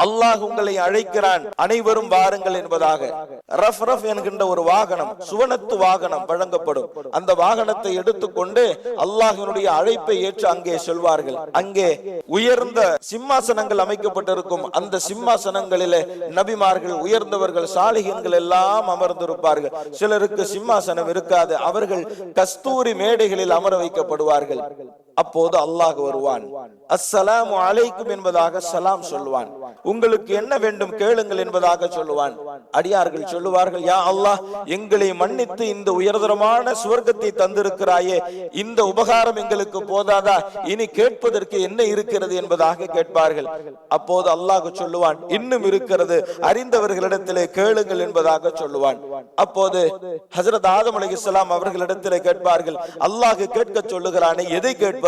அல்லாஹ் உங்களை அழைக்கிறான், அனைவரும் வாருங்கள் என்பதாக. ரஃப் ரஃப் என்கின்ற ஒரு வாகனம், சுவனத்து வாகனம் வழங்கப்படும். அந்த வாகனத்தை எடுத்துக்கொண்டு அல்லாஹ்வினுடைய அழைப்பை ஏற்று அங்கே செல்வார்கள். அங்கே உயர்ந்த சிம்மாசனங்கள் அமைக்கப்பட்டிருக்கும். அந்த சிம்மாசனங்களிலே நபிமார்கள், உயர்ந்தவர்கள், சாலிஹீன்கள் எல்லாம் அமர்ந்திருப்பார்கள். சிலருக்கு சிம்மாசனம் இருக்காது, அவர்கள் கஸ்தூரி மேடைகளில் அமர வைக்கப்படுவார்கள். அப்போது அல்லாஹ் வருவான், அஸ்ஸலாமு அலைக்கும் என்பதாக சலாம் சொல்லுவான். உங்களுக்கு என்ன வேண்டும் கேளுங்கள் என்பதாக சொல்லுவான். அடியார்கள் சொல்லுவார்கள், யா அல்லாஹ், எங்களை மன்னித்து இந்த உயர்தரமான சுவர்க்கத்தை தந்திருக்கிறாயே, இந்த உபகாரம் எங்களுக்கு போதாதா? இனி கேட்பதற்கு என்ன இருக்கிறது என்பதாக கேட்பார்கள். அப்போது அல்லாஹ் சொல்லுவான், இன்னும் இருக்கிறது, அறிந்தவர்களிடத்திலே கேளுங்கள் என்பதாக சொல்லுவான். அப்போது ஹஜ்ரத் ஆதம் அலைஹிஸ்ஸலாம் அவர்களிடத்திலே கேட்பார்கள், அல்லாஹ் கேட்க சொல்லுகிறானே, எதை கேட்பது?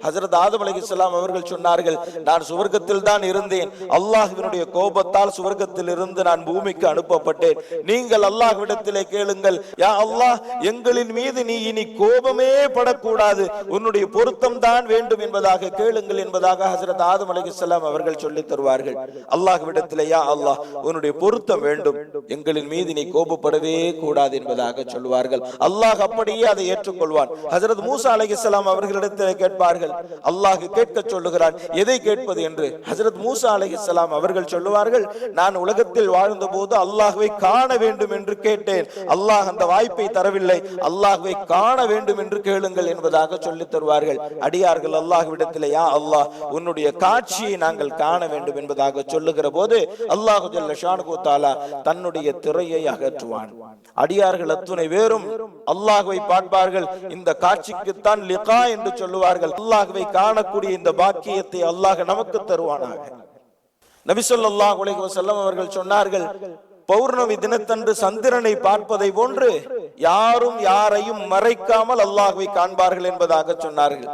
ஹஜ்ரத் ஆதம் அலைஹிஸ்ஸலாம் அவர்கள் சொன்னார்கள், நான் சுவர்க்கத்தில் தான் இருந்தேன், அல்லாஹ்வினுடைய கோபத்தால் சுவர்க்கத்தில் இருந்து நான் பூமிக்கு அனுப்பப்பட்டேன். நீங்கள் அல்லாஹ்விடத்திலே கேளுங்கள், யா அல்லாஹ், எங்களின் மீது நீ இனி கோபமே படக்கூடாது, உன்னுடைய பொருத்தம் தான் வேண்டும் என்பதாக கேளுங்கள் என்பதாக ஹஜ்ரத் ஆதம் அலைஹிஸ்ஸலாம் அவர்கள் சொல்லி தருவார்கள். அல்லாஹ்விடத்திலே, யா அல்லாஹ், உன்னுடைய பொருத்தம் வேண்டும், எங்களின் மீது நீ கோபப்படவே கூடாது என்பதாக சொல்வார்கள். அல்லாஹ் அப்படியே அதை ஏற்றுக்கொள்வான். ஹஜ்ரத் மூசா அலைஹிஸ்ஸலாம் அவர்களிடத்திலே கேட்பார்கள், அல்லாஹ் கேட்க சொல்லுகிறான், எதை கேட்பது என்று. ஹஜ்ரத் மூசா அலைஹிஸ்ஸலாம் அவர்கள் சொல்லுவார்கள், நான் உலகத்தில் வாழ்ந்த போது அல்லாஹ்வை காண வேண்டும் என்று கேட்டேன், அல்லாஹ் அந்த வாய்ப்பை தரவில்லை, அல்லாஹ்வை காண வேண்டும் என்று கேளுங்கள் என்பதாக சொல்லி தருவார்கள். அடியார்கள் அல்லாஹ்விடத்திலே, யா அல்லாஹ், உன்னுடைய காட்சியை நாங்கள் காண வேண்டும் என்பதாக சொல்லுகிற போது அல்லாஹ் ஜல்ல ஷானுஹு தஆலா தன்னுடைய திரையை அகற்றுவான். அடியார்கள் அத்துணை பேரும் அல்லாஹ்வை பார்ப்பார்கள். இந்த காட்சிக்குத்தான் லிகா என்று சொல்லுவார்கள். அல்லாஹ்வை காணக்கூடிய இந்த பாக்கியத்தை அல்லாஹ் நமக்கு தருவானாக. நபி ஸல்லல்லாஹு அலைஹி வஸல்லம் அவர்கள் சொன்னார்கள், பௌர்ணமி தினத்தன்று சந்திரனை பார்ப்பதை போன்று யாரும் யாரையும் மறைக்காமல் அல்லாஹ்வை காண்பார்கள் என்பதாக சொன்னார்கள்.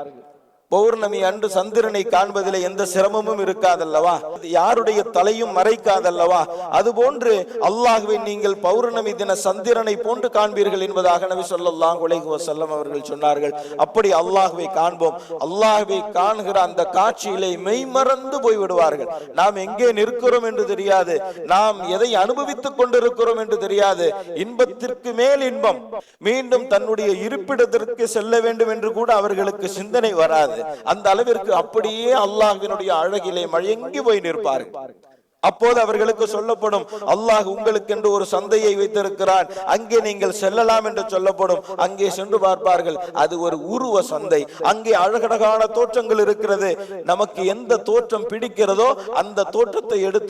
பௌர்ணமி அன்று சந்திரனை காண்பதில் எந்த சிரமமும் இருக்காதல்லவா, யாருடைய தலையும் மறைக்காதல்லவா, அதுபோன்று அல்லாஹ்வை நீங்கள் பௌர்ணமி தின சந்திரனை போன்று காண்பீர்கள் என்பதாக நபி ஸல்லல்லாஹு அலைஹி வஸல்லம் அவர்கள் சொன்னார்கள். அப்படி அல்லாஹ்வை காண்போம். அல்லாஹ்வை காண்கிற அந்த காட்சியிலே மெய்மறந்து போய்விடுவார்கள். நாம் எங்கே நிற்கிறோம் என்று தெரியாது, நாம் எதை அனுபவித்துக் கொண்டிருக்கிறோம் என்று தெரியாது. இன்பத்திற்கு மேல் இன்பம், மீண்டும் தன்னுடைய இருப்பிடத்திற்கு செல்ல வேண்டும் என்று கூட அவர்களுக்கு சிந்தனை வராது. அந்த அளவிற்கு அப்படியே அல்லாஹ்வினுடைய அழகிலே மயங்கி போய் நிற்பார்கள். அப்போது அவர்களுக்கு சொல்லப்படும், அல்லாஹ் உங்களுக்கு என்று ஒரு சந்தையை வைத்திருக்கிறான், அங்கே நீங்கள் செல்லலாம் என்று சொல்லப்படும். அங்கே சென்று பார்ப்பார்கள், அது ஒரு உருவ சந்தை. அங்கே அழகழகான தோற்றங்கள் இருக்கிறது. நமக்கு எந்த தோற்றம் பிடிக்கிறதோ அந்த தோற்றத்தை எடுத்து